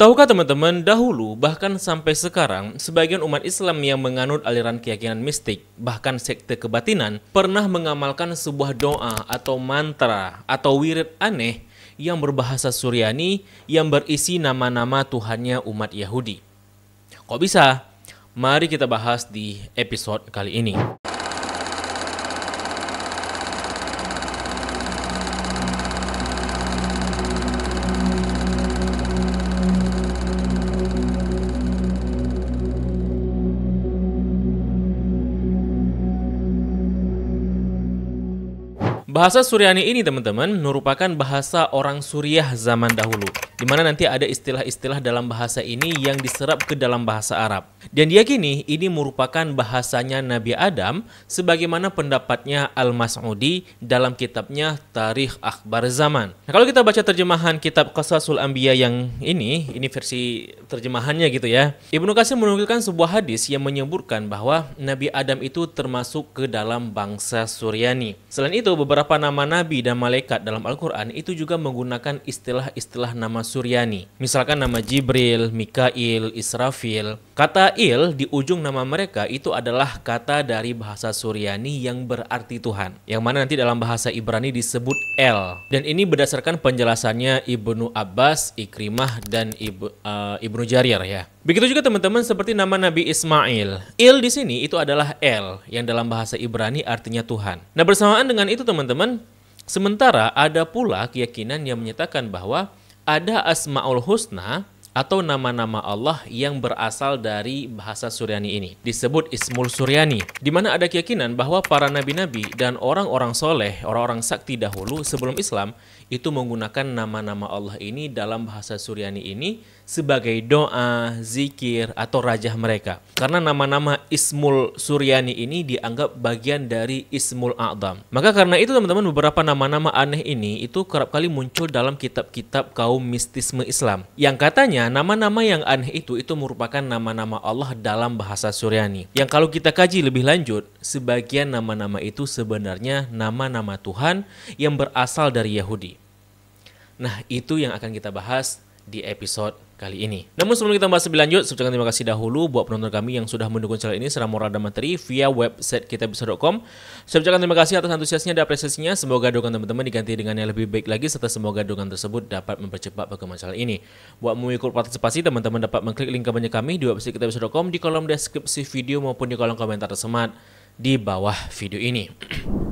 Tahukah teman-teman, dahulu bahkan sampai sekarang, sebagian umat Islam yang menganut aliran keyakinan mistik, bahkan sekte kebatinan, pernah mengamalkan sebuah doa atau mantra atau wirid aneh yang berbahasa Suryani yang berisi nama-nama Tuhannya umat Yahudi. Kok bisa? Mari kita bahas di episode kali ini. Bahasa Suryani ini teman-teman merupakan bahasa orang Suriah zaman dahulu, di mana nanti ada istilah-istilah dalam bahasa ini yang diserap ke dalam bahasa Arab. Dan diyakini ini merupakan bahasanya Nabi Adam sebagaimana pendapatnya Al-Mas'udi dalam kitabnya Tarikh Akhbar Zaman. Nah, kalau kita baca terjemahan kitab Qasasul Anbiya yang ini versi terjemahannya gitu ya. Ibnu Katsir menukilkan sebuah hadis yang menyebutkan bahwa Nabi Adam itu termasuk ke dalam bangsa Suryani. Selain itu, beberapa nama nabi dan malaikat dalam Al-Quran itu juga menggunakan istilah-istilah nama Suryani. Misalkan nama Jibril, Mikail, Israfil. Kata il di ujung nama mereka itu adalah kata dari bahasa Suryani yang berarti Tuhan, yang mana nanti dalam bahasa Ibrani disebut El. Dan ini berdasarkan penjelasannya Ibnu Abbas, Ikrimah, dan Ibnu Jarir ya. Begitu juga teman-teman seperti nama Nabi Ismail. Il di sini itu adalah El, yang dalam bahasa Ibrani artinya Tuhan. Nah, bersamaan dengan itu teman-teman, sementara ada pula keyakinan yang menyatakan bahwa ada Asmaul Husna atau nama-nama Allah yang berasal dari bahasa Suryani ini. Disebut Ismul Suryani, di mana ada keyakinan bahwa para nabi-nabi dan orang-orang soleh, orang-orang sakti dahulu sebelum Islam, itu menggunakan nama-nama Allah ini dalam bahasa Suryani ini sebagai doa, zikir, atau rajah mereka. Karena nama-nama Ismul Suryani ini dianggap bagian dari Ismul A'dham. Maka karena itu teman-teman, beberapa nama-nama aneh ini itu kerap kali muncul dalam kitab-kitab kaum mistisme Islam. Yang katanya nama-nama yang aneh itu merupakan nama-nama Allah dalam bahasa Suryani. Yang kalau kita kaji lebih lanjut, sebagian nama-nama itu sebenarnya nama-nama Tuhan yang berasal dari Yahudi. Nah, itu yang akan kita bahas di episode kali ini. Namun sebelum kita bahas lebih lanjut, saya terima kasih dahulu buat penonton kami yang sudah mendukung channel ini secara moral dan materi via website kitabisa.com. Saya ucapkan terima kasih atas antusiasnya dan apresiasinya. Semoga dukungan teman-teman diganti dengan yang lebih baik lagi, serta semoga dukungan tersebut dapat mempercepat perkembangan channel ini. Buat mengikut partisipasi, teman-teman dapat mengklik link kampanye kami di website kitabisa.com di kolom deskripsi video maupun di kolom komentar tersemat di bawah video ini.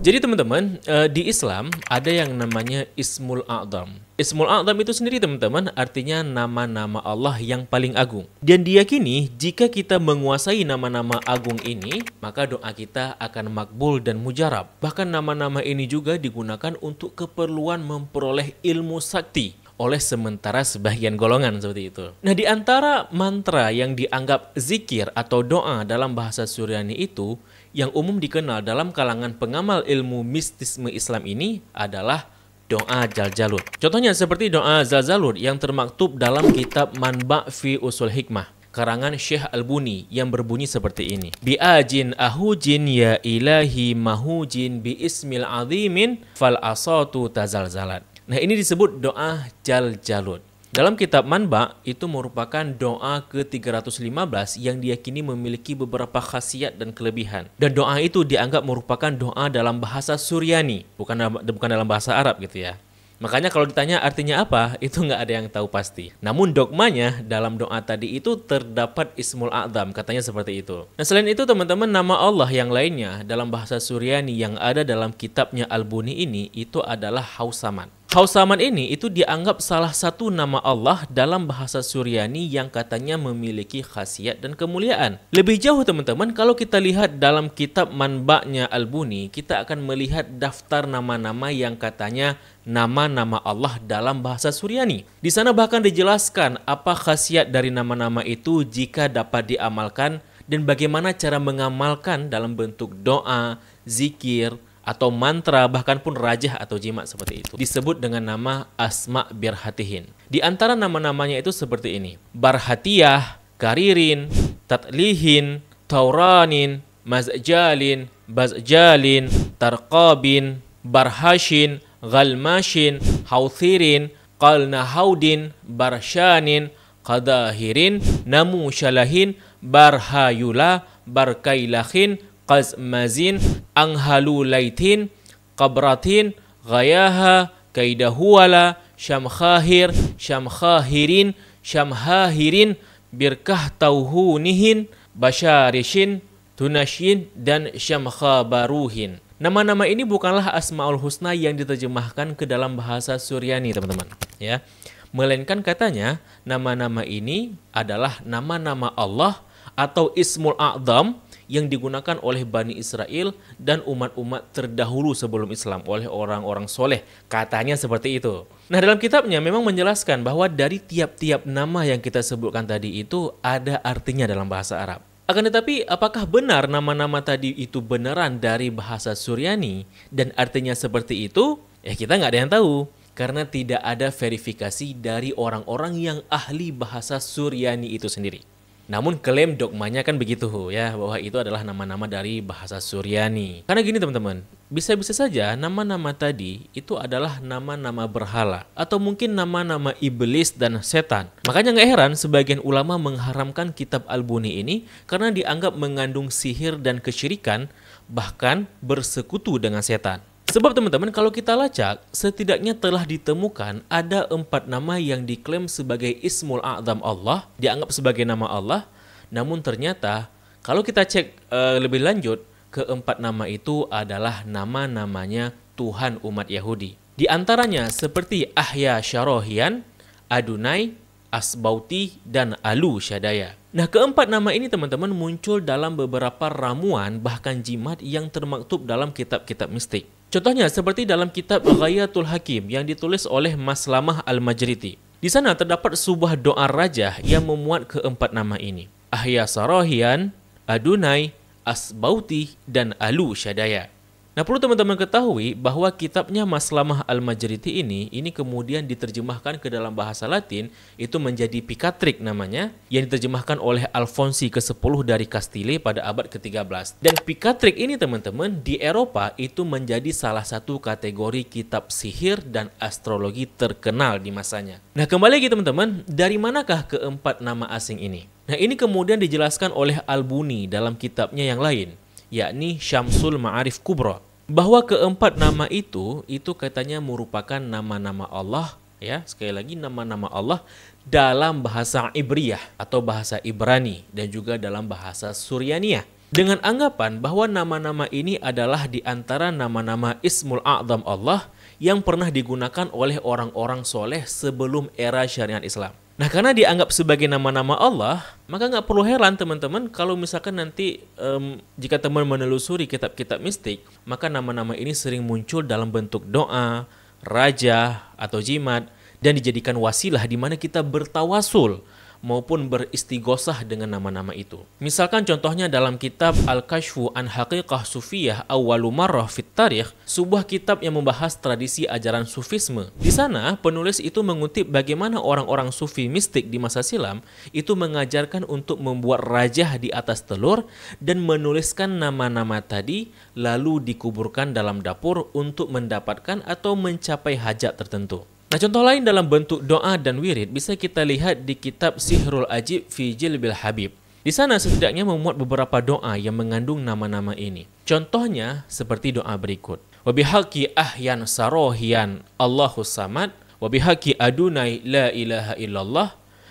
Jadi teman-teman, di Islam ada yang namanya Ismul A'dham. Ismul A'dham itu sendiri teman-teman artinya nama-nama Allah yang paling agung. Dan diyakini jika kita menguasai nama-nama agung ini, maka doa kita akan makbul dan mujarab. Bahkan nama-nama ini juga digunakan untuk keperluan memperoleh ilmu sakti oleh sementara sebagian golongan seperti itu. Nah, di antara mantra yang dianggap zikir atau doa dalam bahasa Suryani itu, yang umum dikenal dalam kalangan pengamal ilmu mistisme Islam ini adalah doa Jaljalut. Contohnya seperti doa Jaljalut yang termaktub dalam kitab Manba' fi Usul Hikmah, karangan Syekh Al-Buni, yang berbunyi seperti ini. Bi'ajin ahujin ya ilahi mahujin bi ismil azimin fal asatu tazalzalat. Nah, ini disebut doa Jaljalut. Dalam kitab Manba' itu merupakan doa ke-315 yang diyakini memiliki beberapa khasiat dan kelebihan. Dan doa itu dianggap merupakan doa dalam bahasa Suryani, bukan dalam bahasa Arab gitu ya. Makanya kalau ditanya artinya apa, itu nggak ada yang tahu pasti. Namun dogmanya dalam doa tadi itu terdapat Ismul A'dham, katanya seperti itu. Nah, selain itu teman-teman, nama Allah yang lainnya dalam bahasa Suryani yang ada dalam kitabnya Al-Buni ini itu adalah Hausaman. Hausaman ini itu dianggap salah satu nama Allah dalam bahasa Suryani yang katanya memiliki khasiat dan kemuliaan. Lebih jauh teman-teman, kalau kita lihat dalam kitab Manba'nya Al-Buni, kita akan melihat daftar nama-nama yang katanya nama-nama Allah dalam bahasa Suryani. Di sana bahkan dijelaskan apa khasiat dari nama-nama itu jika dapat diamalkan dan bagaimana cara mengamalkan dalam bentuk doa, zikir, atau mantra, bahkan pun rajah atau jimat seperti itu. Disebut dengan nama Asma' Birhatihin. Di antara nama-namanya itu seperti ini: Barhatiyah, Karirin, Tatlihin, Tauranin, Mazjalin, Bazjalin, Tarqabin, Barhashin, Ghalmashin, Hauthirin, Qalnahaudin, Barshanin, qadahirin, namu syalahin, barhayula, barkailahin, qazmazin, anghalulaitin, qabratin, ghayaha, kaidahuwala, syamkhahir, syamkhahirin, syamhahirin, birkah tauhunihin, basyarishin, tunasyin, dan syamkhabaruhin. Nama-nama ini bukanlah Asmaul Husna yang diterjemahkan ke dalam bahasa Suryani, teman-teman. Ya, melainkan katanya nama-nama ini adalah nama-nama Allah atau Ismul A'zam yang digunakan oleh Bani Israel dan umat-umat terdahulu sebelum Islam oleh orang-orang soleh. Katanya seperti itu. Nah, dalam kitabnya memang menjelaskan bahwa dari tiap-tiap nama yang kita sebutkan tadi itu ada artinya dalam bahasa Arab. Akan tetapi, apakah benar nama-nama tadi itu beneran dari bahasa Suryani dan artinya seperti itu? Ya, kita nggak ada yang tahu. Karena tidak ada verifikasi dari orang-orang yang ahli bahasa Suryani itu sendiri. Namun klaim dogmanya kan begitu ya, bahwa itu adalah nama-nama dari bahasa Suryani. Karena gini teman-teman, bisa-bisa saja nama-nama tadi itu adalah nama-nama berhala atau mungkin nama-nama iblis dan setan. Makanya nggak heran sebagian ulama mengharamkan kitab Al-Buni ini karena dianggap mengandung sihir dan kesyirikan, bahkan bersekutu dengan setan. Sebab teman-teman, kalau kita lacak, setidaknya telah ditemukan ada 4 nama yang diklaim sebagai Ismul A'zam Allah, dianggap sebagai nama Allah. Namun ternyata, kalau kita cek lebih lanjut, keempat nama itu adalah nama-namanya Tuhan umat Yahudi. Di antaranya seperti Ahya Sharohian, Adunai, Asbauti, dan Alu Syadaya. Nah, keempat nama ini teman-teman muncul dalam beberapa ramuan bahkan jimat yang termaktub dalam kitab-kitab mistik. Contohnya seperti dalam kitab Ghayatul Hakim yang ditulis oleh Maslamah Al-Majriti. Di sana terdapat sebuah doa raja yang memuat keempat nama ini. Ahya Sharohian, Adunai, Asbauti, dan Alu Syadaya. Nah, perlu teman-teman ketahui bahwa kitabnya Maslamah Al-Majriti ini kemudian diterjemahkan ke dalam bahasa Latin, itu menjadi Pikatrik namanya, yang diterjemahkan oleh Alfonsi ke-10 dari Castile pada abad ke-13. Dan Pikatrik ini teman-teman di Eropa itu menjadi salah satu kategori kitab sihir dan astrologi terkenal di masanya. Nah, kembali lagi teman-teman, dari manakah keempat nama asing ini? Nah, ini kemudian dijelaskan oleh Al-Buni dalam kitabnya yang lain, yakni Syamsul Ma'arif Kubra, bahwa keempat nama itu katanya merupakan nama-nama Allah, ya, sekali lagi nama-nama Allah dalam bahasa Ibriyah atau bahasa Ibrani dan juga dalam bahasa Suryaniyah. Dengan anggapan bahwa nama-nama ini adalah di antara nama-nama Ismul A'zam Allah yang pernah digunakan oleh orang-orang soleh sebelum era syariat Islam. Nah, karena dianggap sebagai nama-nama Allah, maka nggak perlu heran teman-teman kalau misalkan nanti jika teman menelusuri kitab-kitab mistik, maka nama-nama ini sering muncul dalam bentuk doa, raja, atau jimat, dan dijadikan wasilah di mana kita bertawasul maupun beristighosah dengan nama-nama itu. Misalkan contohnya dalam kitab Al-Kashfu an Haqiqah Sufiyah Awwalu Marrah fit Tarikh, sebuah kitab yang membahas tradisi ajaran Sufisme. Di sana penulis itu mengutip bagaimana orang-orang Sufi mistik di masa silam itu mengajarkan untuk membuat rajah di atas telur dan menuliskan nama-nama tadi lalu dikuburkan dalam dapur untuk mendapatkan atau mencapai hajat tertentu. Nah, contoh lain dalam bentuk doa dan wirid bisa kita lihat di kitab Sihrul Ajib fi Jilbil Habib. Di sana setidaknya memuat beberapa doa yang mengandung nama-nama ini. Contohnya seperti doa berikut. Wa bihaqqi ahyan sarohian Allahus samad, wa bihaqqi adunai la ilaha illallah,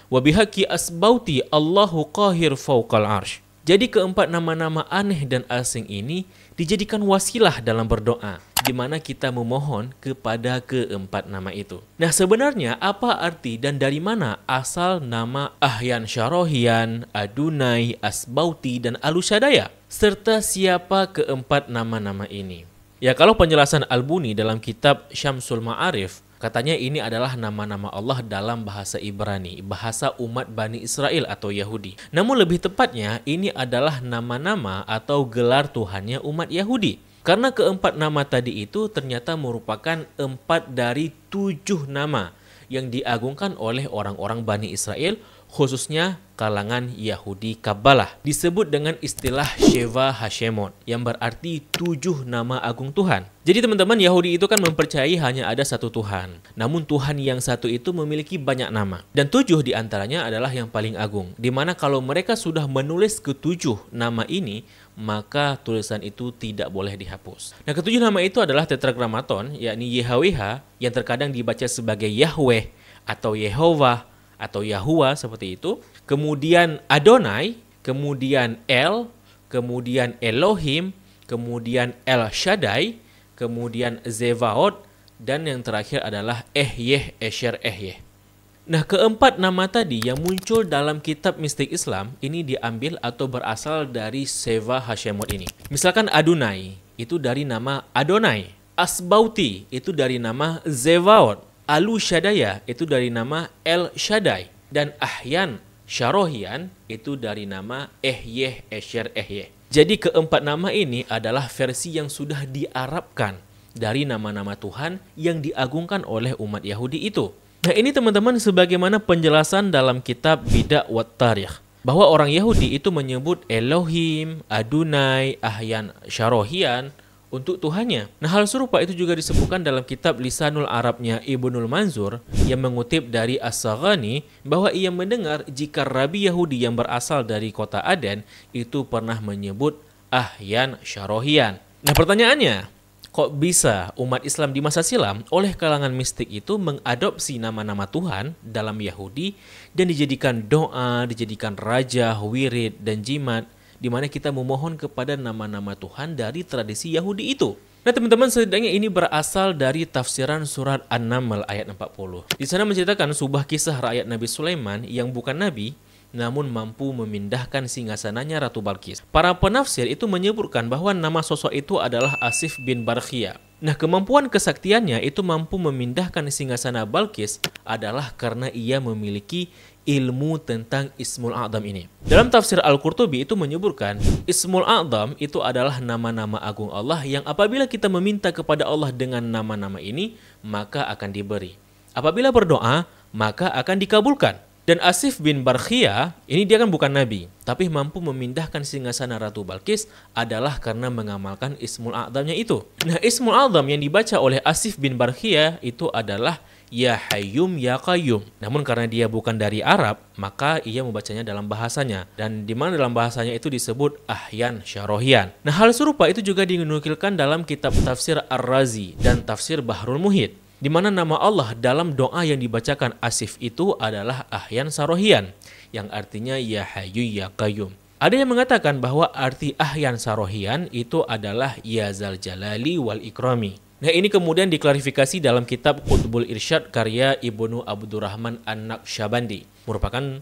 wa bihaqqi asbauti Allahu qahir fawqal arsh. Jadi keempat nama-nama aneh dan asing ini dijadikan wasilah dalam berdoa, di mana kita memohon kepada keempat nama itu. Nah, sebenarnya apa arti dan dari mana asal nama Ahyan Sharohian, Adunai, Asbauti, dan Alusyadaya? Serta siapa keempat nama-nama ini? Ya, kalau penjelasan Al-Buni dalam kitab Syamsul Ma'arif, katanya ini adalah nama-nama Allah dalam bahasa Ibrani, bahasa umat Bani Israel atau Yahudi. Namun lebih tepatnya, ini adalah nama-nama atau gelar Tuhannya umat Yahudi. Karena keempat nama tadi itu ternyata merupakan 4 dari 7 nama yang diagungkan oleh orang-orang Bani Israel, khususnya kalangan Yahudi Kabbalah. Disebut dengan istilah Sheva Hashemot, yang berarti 7 nama agung Tuhan. Jadi teman-teman, Yahudi itu kan mempercayai hanya ada satu Tuhan. Namun Tuhan yang satu itu memiliki banyak nama. Dan 7 diantaranya adalah yang paling agung. Dimana kalau mereka sudah menulis ke-7 nama ini, maka tulisan itu tidak boleh dihapus. Nah, ke-7 nama itu adalah Tetragrammaton, yakni YHWH, yang terkadang dibaca sebagai Yahweh atau Yehovah atau Yahuwah seperti itu. Kemudian Adonai, kemudian El, kemudian Elohim, kemudian El Shaddai, kemudian Zevaot, dan yang terakhir adalah Ehyeh, Esher, Ehyeh. Nah, keempat nama tadi yang muncul dalam kitab mistik Islam ini diambil atau berasal dari Sheva Hashemot ini. Misalkan Adonai itu dari nama Adonai, Asbauti itu dari nama Zevaot, Alu Shaddaya itu dari nama El Shaddai, dan Ahyan Sharohian itu dari nama Ehyeh, Esher, Ehyeh. Jadi keempat nama ini adalah versi yang sudah diarabkan dari nama-nama Tuhan yang diagungkan oleh umat Yahudi itu. Nah, ini teman-teman sebagaimana penjelasan dalam kitab Bida' wat Tarikh, bahwa orang Yahudi itu menyebut Elohim, Adonai, Ahyan Sharohian untuk Tuhannya. Nah, hal serupa itu juga disebutkan dalam kitab Lisanul Arabnya Ibnul Manzur yang mengutip dari As-Saghani bahwa ia mendengar jika Rabi Yahudi yang berasal dari kota Aden itu pernah menyebut Ahyan Sharohian. Nah, pertanyaannya, kok bisa umat Islam di masa silam oleh kalangan mistik itu mengadopsi nama-nama Tuhan dalam Yahudi dan dijadikan doa, dijadikan raja, wirid, dan jimat, di mana kita memohon kepada nama-nama Tuhan dari tradisi Yahudi itu? Nah teman-teman, setidaknya ini berasal dari tafsiran surat An-Naml ayat 40. Di sana menceritakan sebuah kisah rakyat Nabi Sulaiman yang bukan nabi, namun mampu memindahkan singgasananya Ratu Balqis. Para penafsir itu menyebutkan bahwa nama sosok itu adalah Asif bin Barkhia. Nah, kemampuan kesaktiannya itu mampu memindahkan singgasana Balqis adalah karena ia memiliki ilmu tentang Ismul A'dham ini. Dalam tafsir Al-Qurtubi itu menyebutkan, Ismul A'dham itu adalah nama-nama agung Allah yang apabila kita meminta kepada Allah dengan nama-nama ini, maka akan diberi. Apabila berdoa, maka akan dikabulkan. Dan Asif bin Barkhia, ini dia kan bukan nabi, tapi mampu memindahkan singgasana Ratu Balqis adalah karena mengamalkan Ismul A'dhamnya itu. Nah, Ismul A'dham yang dibaca oleh Asif bin Barkhia itu adalah Ya Hayyum Ya Qayyum. Namun karena dia bukan dari Arab, maka ia membacanya dalam bahasanya. Dan di mana dalam bahasanya itu disebut Ahyan Sharohian. Nah, hal serupa itu juga dinukilkan dalam kitab tafsir Ar-Razi dan tafsir Bahrul Muhit, di mana nama Allah dalam doa yang dibacakan Asif itu adalah Ahyan Sharohian, yang artinya Ya Hayyu Ya Qayyum. Ada yang mengatakan bahwa arti Ahyan Sharohian itu adalah Ya Zal Jalali Wal Ikrami. Nah, ini kemudian diklarifikasi dalam kitab Qutbul Irsyad karya Ibnu Abdurrahman An-Naqsyabandi, merupakan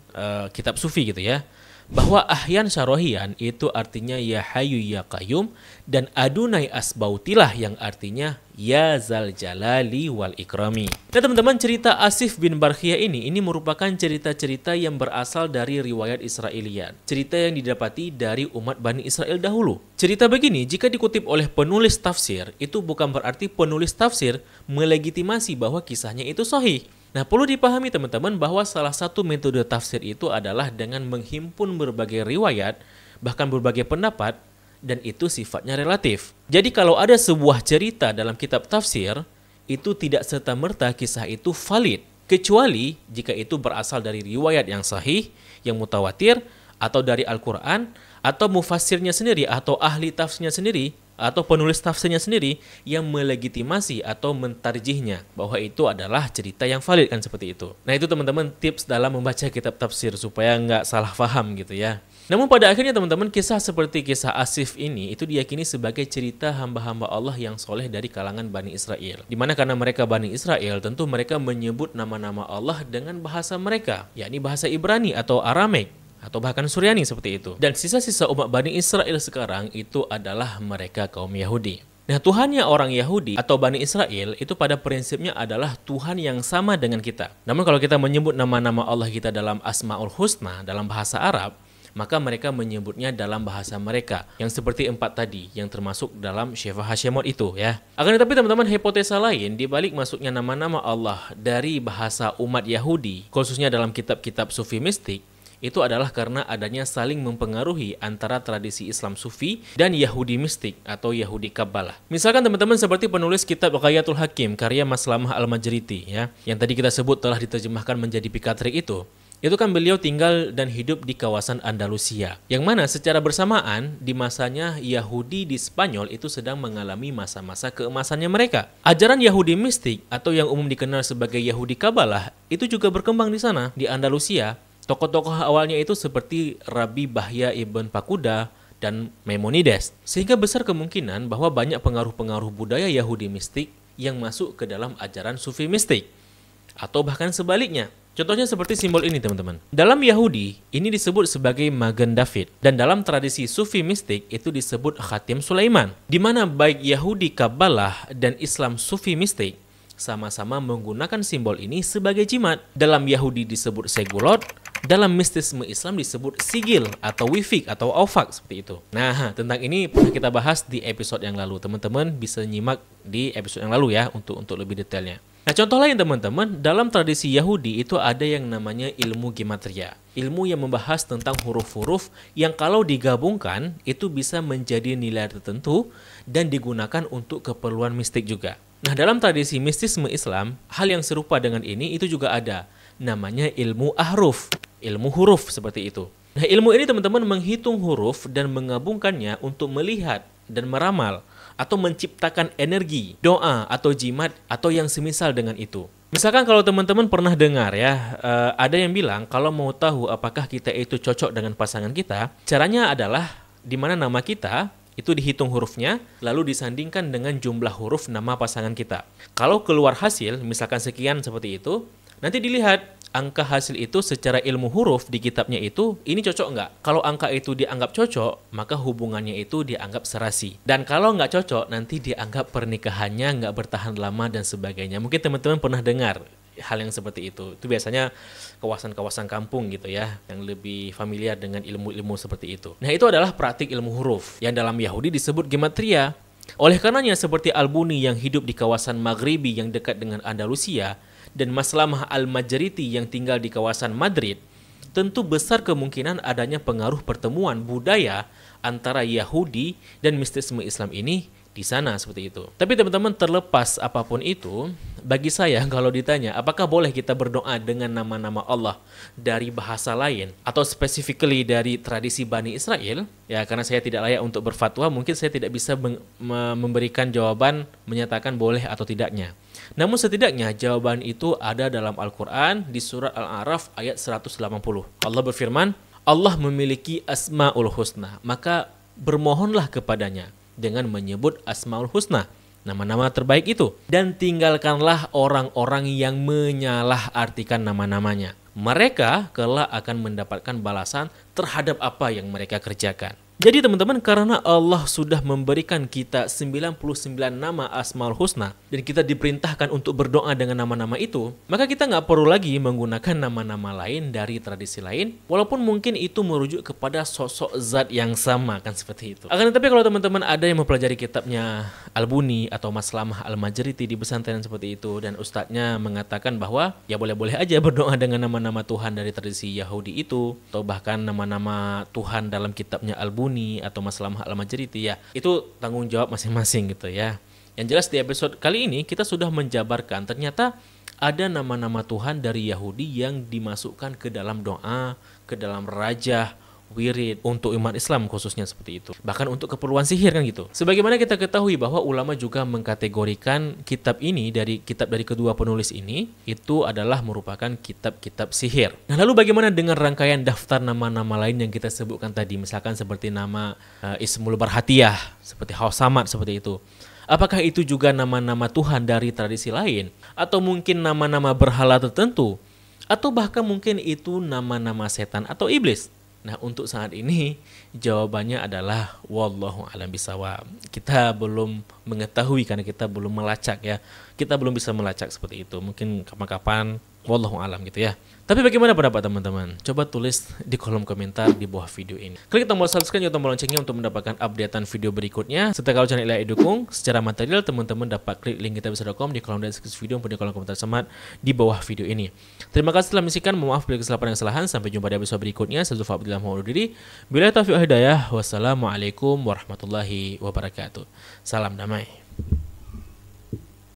kitab sufi gitu ya, bahwa Ahyan Sharohian itu artinya Ya Hayyu Ya Qayyum, dan Adonai Asbautilah yang artinya Ya Zal Jalali Wal Ikrami. Nah teman-teman, cerita Asif bin Barkhia ini merupakan cerita-cerita yang berasal dari riwayat Israiliyat, cerita yang didapati dari umat Bani Israel dahulu. Cerita begini jika dikutip oleh penulis tafsir, itu bukan berarti penulis tafsir melegitimasi bahwa kisahnya itu sahih. Nah, perlu dipahami teman-teman bahwa salah satu metode tafsir itu adalah dengan menghimpun berbagai riwayat, bahkan berbagai pendapat, dan itu sifatnya relatif. Jadi kalau ada sebuah cerita dalam kitab tafsir, itu tidak serta-merta kisah itu valid, kecuali jika itu berasal dari riwayat yang sahih, yang mutawatir, atau dari Al-Quran, atau mufassirnya sendiri, atau ahli tafsirnya sendiri, atau penulis tafsirnya sendiri yang melegitimasi atau mentarjihnya bahwa itu adalah cerita yang valid, kan seperti itu. Nah itu teman-teman tips dalam membaca kitab tafsir supaya nggak salah paham gitu ya. Namun pada akhirnya teman-teman, kisah seperti kisah Asif ini itu diyakini sebagai cerita hamba-hamba Allah yang soleh dari kalangan Bani Israel. Dimana karena mereka Bani Israel, tentu mereka menyebut nama-nama Allah dengan bahasa mereka, yakni bahasa Ibrani atau Arameik, atau bahkan Suryani seperti itu. Dan sisa-sisa umat Bani Israel sekarang itu adalah mereka kaum Yahudi. Nah, Tuhannya orang Yahudi atau Bani Israel itu pada prinsipnya adalah Tuhan yang sama dengan kita. Namun kalau kita menyebut nama-nama Allah kita dalam Asmaul Husna dalam bahasa Arab, maka mereka menyebutnya dalam bahasa mereka, yang seperti 4 tadi, yang termasuk dalam Sheva Hashemot itu ya. Akan tetapi teman-teman, hipotesa lain dibalik masuknya nama-nama Allah dari bahasa umat Yahudi, khususnya dalam kitab-kitab Sufi mistik, itu adalah karena adanya saling mempengaruhi antara tradisi Islam Sufi dan Yahudi mistik atau Yahudi Kabbalah. Misalkan teman-teman seperti penulis kitab Ghayatul Hakim karya Maslamah Al-Majriti ya, yang tadi kita sebut telah diterjemahkan menjadi Pikatrik itu kan beliau tinggal dan hidup di kawasan Andalusia, yang mana secara bersamaan di masanya Yahudi di Spanyol itu sedang mengalami masa-masa keemasannya mereka. Ajaran Yahudi mistik atau yang umum dikenal sebagai Yahudi Kabbalah itu juga berkembang di sana, di Andalusia. Tokoh-tokoh awalnya itu seperti Rabi Bahya Ibn Pakuda dan Maimonides, sehingga besar kemungkinan bahwa banyak pengaruh-pengaruh budaya Yahudi mistik yang masuk ke dalam ajaran Sufi mistik, atau bahkan sebaliknya. Contohnya seperti simbol ini teman-teman. Dalam Yahudi, ini disebut sebagai Magen David. Dan dalam tradisi Sufi mistik, itu disebut Khatim Sulaiman. Di mana baik Yahudi Kabbalah dan Islam Sufi mistik sama-sama menggunakan simbol ini sebagai jimat. Dalam Yahudi disebut Segulot, dalam mistisme Islam disebut Sigil atau Wifik atau Aufak seperti itu. Nah, tentang ini pernah kita bahas di episode yang lalu. Teman-teman bisa nyimak di episode yang lalu ya untuk lebih detailnya. Nah, contoh lain teman-teman, dalam tradisi Yahudi itu ada yang namanya ilmu gematria. Ilmu yang membahas tentang huruf-huruf yang kalau digabungkan itu bisa menjadi nilai tertentu dan digunakan untuk keperluan mistik juga. Nah, dalam tradisi mistisme Islam, hal yang serupa dengan ini itu juga ada. Namanya ilmu ahruf, ilmu huruf seperti itu. Nah, ilmu ini teman-teman menghitung huruf dan menggabungkannya untuk melihat dan meramal atau menciptakan energi, doa atau jimat atau yang semisal dengan itu. Misalkan kalau teman-teman pernah dengar ya, ada yang bilang kalau mau tahu apakah kita itu cocok dengan pasangan kita, caranya adalah di mana nama kita itu dihitung hurufnya, lalu disandingkan dengan jumlah huruf nama pasangan kita. Kalau keluar hasil, misalkan sekian seperti itu, nanti dilihat angka hasil itu secara ilmu huruf di kitabnya itu, ini cocok nggak? Kalau angka itu dianggap cocok, maka hubungannya itu dianggap serasi. Dan kalau nggak cocok, nanti dianggap pernikahannya nggak bertahan lama dan sebagainya. Mungkin teman-teman pernah dengar hal yang seperti itu. Itu biasanya kawasan-kawasan kampung gitu ya, yang lebih familiar dengan ilmu-ilmu seperti itu. Nah, itu adalah praktik ilmu huruf, yang dalam Yahudi disebut gematria. Oleh karenanya, seperti Albuni yang hidup di kawasan Maghribi yang dekat dengan Andalusia, dan Maslamah Al-Majriti yang tinggal di kawasan Madrid, tentu besar kemungkinan adanya pengaruh pertemuan budaya antara Yahudi dan mistisme Islam ini di sana seperti itu. Tapi teman-teman, terlepas apapun itu, bagi saya kalau ditanya apakah boleh kita berdoa dengan nama-nama Allah dari bahasa lain atau specifically dari tradisi Bani Israel, ya karena saya tidak layak untuk berfatwa, mungkin saya tidak bisa memberikan jawaban menyatakan boleh atau tidaknya. Namun setidaknya jawaban itu ada dalam Al-Quran di surat Al-A'raf ayat 180. Allah berfirman, Allah memiliki Asma'ul Husna, maka bermohonlah kepadanya dengan menyebut Asma'ul Husna, nama-nama terbaik itu. Dan tinggalkanlah orang-orang yang menyalahartikan nama-namanya. Mereka kelak akan mendapatkan balasan terhadap apa yang mereka kerjakan. Jadi teman-teman, karena Allah sudah memberikan kita 99 nama Asmaul Husna dan kita diperintahkan untuk berdoa dengan nama-nama itu, maka kita nggak perlu lagi menggunakan nama-nama lain dari tradisi lain, walaupun mungkin itu merujuk kepada sosok zat yang sama, kan seperti itu. Akan tetapi kalau teman-teman ada yang mempelajari kitabnya Albuni atau Maslamah Al-Majriti di pesantren seperti itu, dan ustadznya mengatakan bahwa ya boleh-boleh aja berdoa dengan nama-nama Tuhan dari tradisi Yahudi itu, atau bahkan nama-nama Tuhan dalam kitabnya Albuni atau Maslamah Al-Majriti, ya itu tanggung jawab masing-masing gitu ya. Yang jelas di episode kali ini kita sudah menjabarkan ternyata ada nama-nama Tuhan dari Yahudi yang dimasukkan ke dalam doa, ke dalam rajah, wirid untuk umat Islam khususnya seperti itu. Bahkan untuk keperluan sihir kan gitu. Sebagaimana kita ketahui bahwa ulama juga mengkategorikan kitab ini dari kedua penulis ini itu adalah merupakan kitab-kitab sihir. Nah, lalu bagaimana dengan rangkaian daftar nama-nama lain yang kita sebutkan tadi, misalkan seperti nama Ismul Barhatiyah, seperti Hausamat seperti itu. Apakah itu juga nama-nama Tuhan dari tradisi lain? Atau mungkin nama-nama berhala tertentu? Atau bahkan mungkin itu nama-nama setan atau iblis? Nah, untuk saat ini jawabannya adalah wallahu a'lam bishawab. Kita belum mengetahui karena kita belum melacak ya. Kita belum bisa melacak seperti itu. Mungkin kapan-kapan Wallahu alam gitu ya. Tapi bagaimana pendapat teman-teman? Coba tulis di kolom komentar di bawah video ini. Klik tombol subscribe dan tombol loncengnya untuk mendapatkan updatean video berikutnya. Serta kalau channel ini dukung secara material, teman-teman dapat klik link kitabisa.com di kolom deskripsi video maupun di kolom komentar semat di bawah video ini. Terima kasih telah menyaksikan. Maaf bila kesalahan dan kesalahan. Sampai jumpa di episode berikutnya. Saya Zulfa Abdillah mohon undur diri. Bila taufiq hidayah. Wassalamualaikum warahmatullahi wabarakatuh. Salam damai.